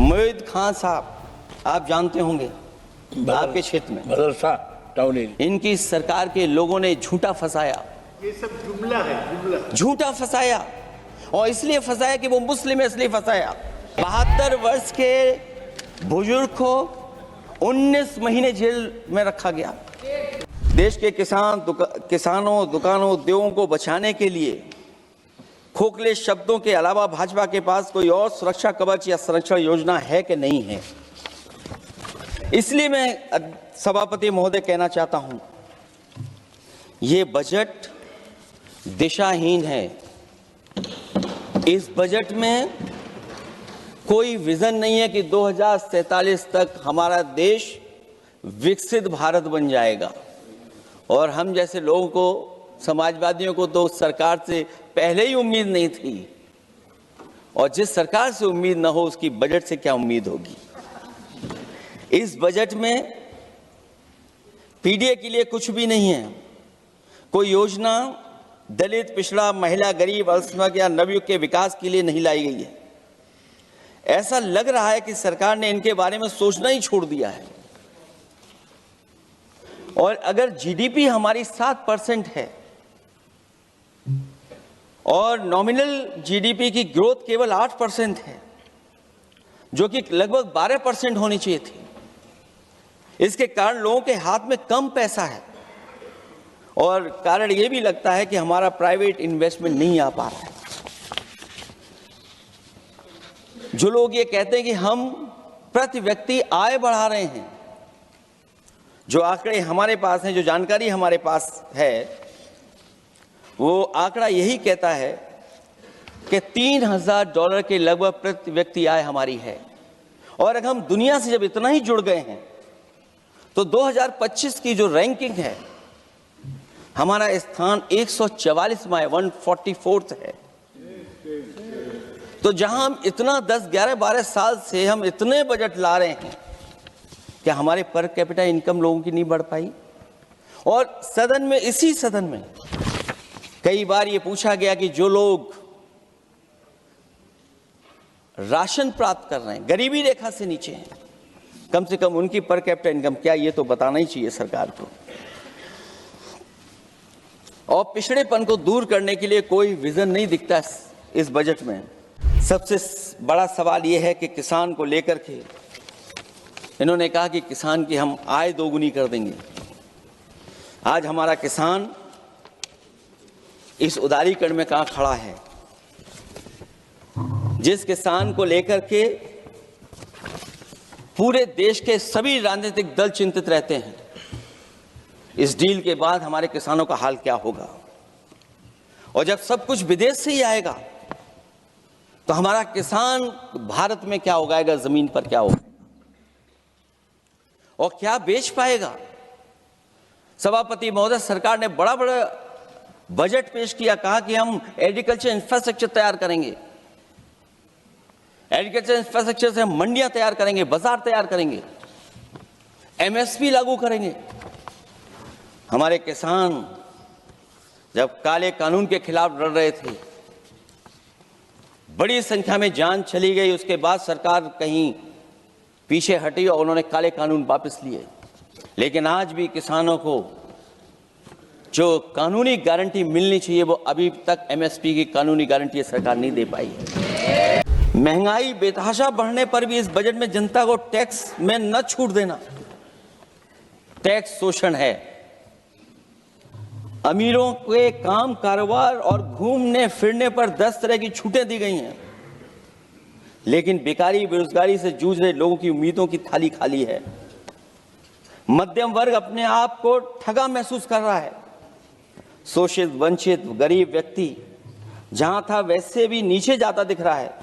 मोहित खान साहब, आप जानते होंगे आपके क्षेत्र में मदरसा टाउन एरिया, इनकी सरकार के लोगों ने झूठा फंसाया। ये सब जुमला है, जुमला। झूठा फंसाया, और इसलिए फंसाया कि वो मुस्लिम है, इसलिए फंसाया। 72 वर्ष के बुजुर्ग को 19 महीने जेल में रखा गया। देश के किसानों, दुकानों, उद्योगों को बचाने के लिए खोखले शब्दों के अलावा भाजपा के पास कोई और सुरक्षा कवच या संरक्षण योजना है कि नहीं है। इसलिए मैं सभापति महोदय कहना चाहता हूं, ये बजट दिशाहीन है। इस बजट में कोई विजन नहीं है कि 2047 तक हमारा देश विकसित भारत बन जाएगा। और हम जैसे लोगों को, समाजवादियों को तो सरकार से पहले ही उम्मीद नहीं थी, और जिस सरकार से उम्मीद ना हो उसकी बजट से क्या उम्मीद होगी। इस बजट में पीडीए के लिए कुछ भी नहीं है। कोई योजना दलित, पिछड़ा, महिला, गरीब, अल्पसंख्यक या नवयुवक के विकास के लिए नहीं लाई गई है। ऐसा लग रहा है कि सरकार ने इनके बारे में सोचना ही छोड़ दिया है। और अगर जीडीपी हमारी 7% है और नॉमिनल जीडीपी की ग्रोथ केवल 8% है, जो कि लगभग 12% होनी चाहिए थी, इसके कारण लोगों के हाथ में कम पैसा है। और कारण यह भी लगता है कि हमारा प्राइवेट इन्वेस्टमेंट नहीं आ पा रहा है। जो लोग ये कहते हैं कि हम प्रति व्यक्ति आय बढ़ा रहे हैं, जो आंकड़े हमारे पास हैं, जो जानकारी हमारे पास है, वो आंकड़ा यही कहता है कि $3000 के लगभग प्रति व्यक्ति आय हमारी है। और अगर हम दुनिया से जब इतना ही जुड़ गए हैं तो 2025 की जो रैंकिंग है, हमारा स्थान 144वां है, 144th है। तो जहां हम इतना 10, 11, 12 साल से हम इतने बजट ला रहे हैं, क्या हमारे पर कैपिटा इनकम लोगों की नहीं बढ़ पाई? और सदन में, इसी सदन में कई बार ये पूछा गया कि जो लोग राशन प्राप्त कर रहे हैं, गरीबी रेखा से नीचे हैं, कम से कम उनकी पर कैपिटा इनकम क्या, ये तो बताना ही चाहिए सरकार को। और पिछड़ेपन को दूर करने के लिए कोई विजन नहीं दिखता इस बजट में। सबसे बड़ा सवाल यह है कि किसान को लेकर के इन्होंने कहा कि किसान की हम आय दोगुनी कर देंगे। आज हमारा किसान इस उदारीकरण में कहां खड़ा है? जिस किसान को लेकर के पूरे देश के सभी राजनीतिक दल चिंतित रहते हैं, इस डील के बाद हमारे किसानों का हाल क्या होगा? और जब सब कुछ विदेश से ही आएगा तो हमारा किसान भारत में क्या उगाएगा, जमीन पर क्या होगा और क्या बेच पाएगा? सभापति महोदय, सरकार ने बड़ा बड़ा बजट पेश किया, कहा कि हम एग्रीकल्चर इंफ्रास्ट्रक्चर तैयार करेंगे, एग्रीकल्चर इंफ्रास्ट्रक्चर से हम मंडियां तैयार करेंगे, बाजार तैयार करेंगे, एमएसपी लागू करेंगे। हमारे किसान जब काले कानून के खिलाफ लड़ रहे थे, बड़ी संख्या में जान चली गई, उसके बाद सरकार कहीं पीछे हटी और उन्होंने काले कानून वापस लिए। लेकिन आज भी किसानों को जो कानूनी गारंटी मिलनी चाहिए, वो अभी तक एमएसपी की कानूनी गारंटी सरकार नहीं दे पाई है। महंगाई बेतहाशा बढ़ने पर भी इस बजट में जनता को टैक्स में न छूट देना टैक्स शोषण है। अमीरों के काम, कारोबार और घूमने फिरने पर 10 तरह की छूटें दी गई हैं, लेकिन बेकारी, बेरोजगारी से जूझ रहे लोगों की उम्मीदों की थाली खाली है। मध्यम वर्ग अपने आप को ठगा महसूस कर रहा है। शोषित, वंचित, गरीब व्यक्ति जहां था वैसे भी नीचे जाता दिख रहा है।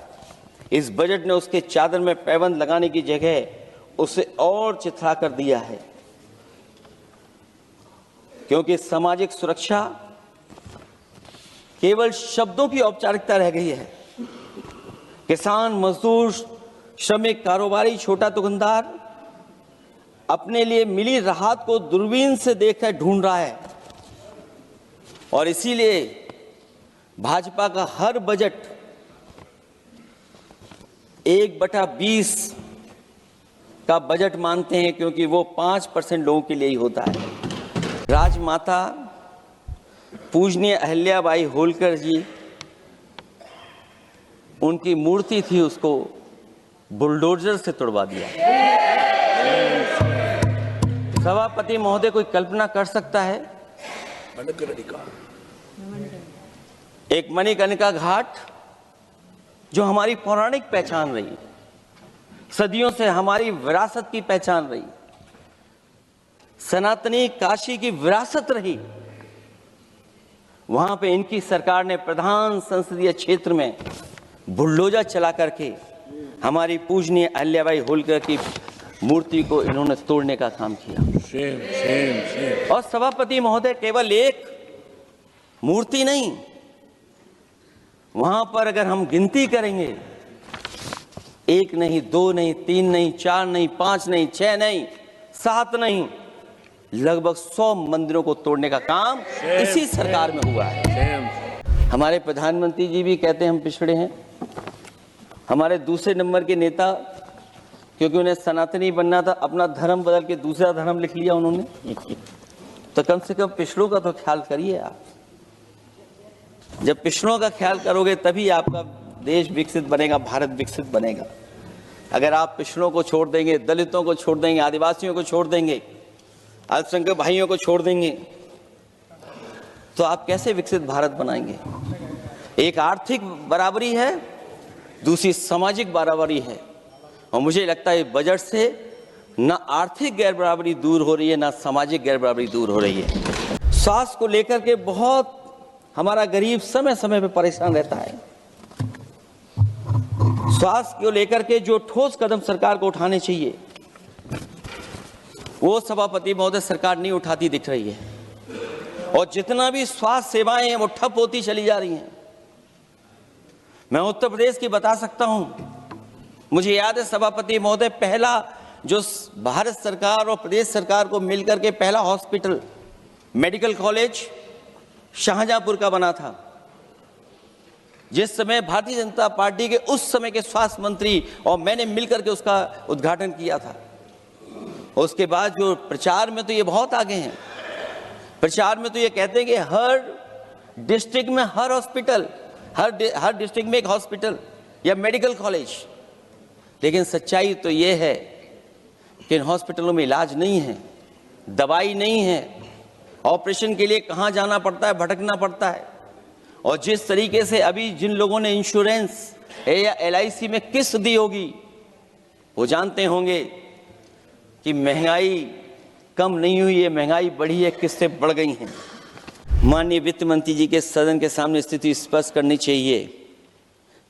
इस बजट ने उसके चादर में पैबंद लगाने की जगह उसे और चिथड़ा कर दिया है, क्योंकि सामाजिक सुरक्षा केवल शब्दों की औपचारिकता रह गई है। किसान, मजदूर, श्रमिक, कारोबारी, छोटा दुकानदार अपने लिए मिली राहत को दूरबीन से देखकर ढूंढ रहा है। और इसीलिए भाजपा का हर बजट 1/20 का बजट मानते हैं, क्योंकि वो 5% लोगों के लिए ही होता है। राजमाता पूजनीय अहिल्याबाई होलकर जी, उनकी मूर्ति थी, उसको बुलडोजर से तोड़वा दिया। सभापति महोदय, कोई कल्पना कर सकता है एक मणिकर्णिका घाट जो हमारी पौराणिक पहचान रही, सदियों से हमारी विरासत की पहचान रही, सनातनी काशी की विरासत रही, वहां पे इनकी सरकार ने प्रधान संसदीय क्षेत्र में बुलडोजर चला करके हमारी पूजनीय अहिल्याबाई होलकर की मूर्ति को इन्होंने तोड़ने का काम किया। सेम। और सभापति महोदय, केवल एक मूर्ति नहीं, वहां पर अगर हम गिनती करेंगे, 1 नहीं, 2 नहीं, 3 नहीं, 4 नहीं, 5 नहीं, 6 नहीं, 7 नहीं, लगभग 100 मंदिरों को तोड़ने का काम इसी सरकार में हुआ है। हमारे प्रधानमंत्री जी भी कहते हैं हम पिछड़े हैं। हमारे दूसरे नंबर के नेता, क्योंकि उन्हें सनातनी बनना था, अपना धर्म बदल के दूसरा धर्म लिख लिया उन्होंने। तो कम से कम पिछड़ों का तो ख्याल करिए आप। जब पिछड़ों का ख्याल करोगे तभी आपका देश विकसित बनेगा, भारत विकसित बनेगा। अगर आप पिछड़ों को छोड़ देंगे, दलितों को छोड़ देंगे, आदिवासियों को छोड़ देंगे, अल्पसंख्यक भाइयों को छोड़ देंगे, तो आप कैसे विकसित भारत बनाएंगे? एक आर्थिक बराबरी है, दूसरी सामाजिक बराबरी है। और मुझे लगता है बजट से न आर्थिक गैर बराबरी दूर हो रही है, न सामाजिक गैर बराबरी दूर हो रही है। स्वास्थ्य को लेकर के बहुत हमारा गरीब समय समय पे परेशान रहता है। स्वास्थ्य को लेकर के जो ठोस कदम सरकार को उठाने चाहिए, वो सभापति महोदय सरकार नहीं उठाती दिख रही है। और जितना भी स्वास्थ्य सेवाएं हैं वो ठप होती चली जा रही हैं। मैं उत्तर प्रदेश की बता सकता हूं, मुझे याद है सभापति महोदय, पहला जो भारत सरकार और प्रदेश सरकार को मिलकर के पहला हॉस्पिटल, मेडिकल कॉलेज शाहजहांपुर का बना था, जिस समय भारतीय जनता पार्टी के उस समय के स्वास्थ्य मंत्री और मैंने मिलकर के उसका उद्घाटन किया था। उसके बाद जो प्रचार में तो ये बहुत आगे हैं। प्रचार में तो ये कहते हैं कि हर डिस्ट्रिक्ट में हर हॉस्पिटल, हर डिस्ट्रिक्ट में एक हॉस्पिटल या मेडिकल कॉलेज। लेकिन सच्चाई तो ये है कि इन हॉस्पिटलों में इलाज नहीं है, दवाई नहीं है, ऑपरेशन के लिए कहाँ जाना पड़ता है, भटकना पड़ता है। और जिस तरीके से अभी जिन लोगों ने इंश्योरेंस या LIC में किस्त दी होगी, वो जानते होंगे कि महंगाई कम नहीं हुई है, महंगाई बढ़ी है, किस्तें बढ़ गई हैं। माननीय वित्त मंत्री जी के सदन के सामने स्थिति स्पष्ट करनी चाहिए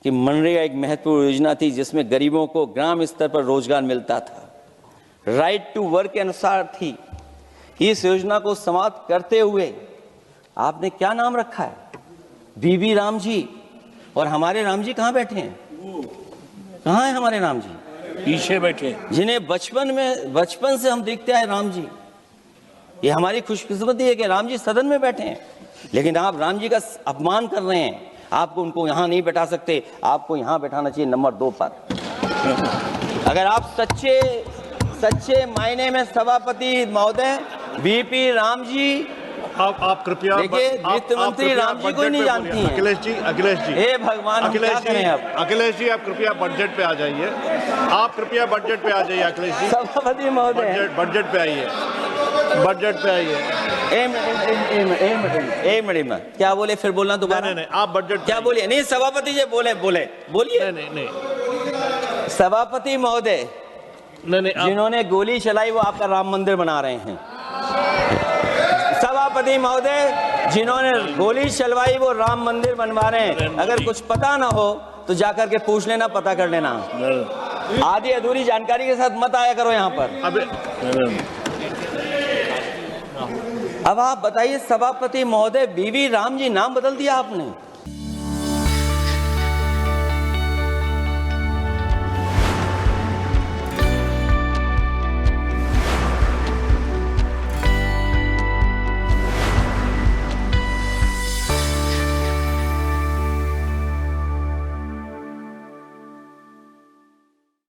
कि मनरेगा एक महत्वपूर्ण योजना थी जिसमें गरीबों को ग्राम स्तर पर रोजगार मिलता था, राइट टू वर्क के अनुसार थी। इस योजना को समाप्त करते हुए आपने क्या नाम रखा है? बीबी राम जी। और हमारे राम जी कहाँ बैठे हैं? कहाँ है हमारे राम जी? पीछे बैठे, जिन्हें बचपन से हम देखते आए राम जी। ये हमारी खुशकिस्मती है कि राम जी सदन में बैठे हैं, लेकिन आप राम जी का अपमान कर रहे हैं। आपको उनको यहाँ नहीं बैठा सकते, आपको यहाँ बैठाना चाहिए नंबर 2 पर। अगर आप सच्चे मायने में सभापति महोदय बीपी राम जी, आप कृपया, देखिए वित्त मंत्री राम जी को नहीं जानती हैं। अखिलेश जी, हे भगवान, अखिलेश क्या करें अब? अखिलेश जी, आप कृपया बजट पे आ जाइए। आप कृपया बजट पे आ जाइए अखिलेश जी। सभापति महोदय बजट पे आइए, बजट पे आइए। एक मिनट क्या बोले? फिर बोलना दोबारा। नहीं, आप बजट क्या बोलिए? नहीं सभापति जी, बोलिए। नहीं सभापति महोदय, नहीं, जिन्होंने गोली चलाई वो आपका राम मंदिर बना रहे हैं। सभापति महोदय, जिन्होंने गोली चलवाई वो राम मंदिर बनवा रहे हैं। अगर कुछ पता ना हो तो जाकर के पूछ लेना, पता कर लेना। आधी अधूरी जानकारी के साथ मत आया करो यहाँ पर। अब आप बताइए सभापति महोदय, बीबी राम जी नाम बदल दिया आपने।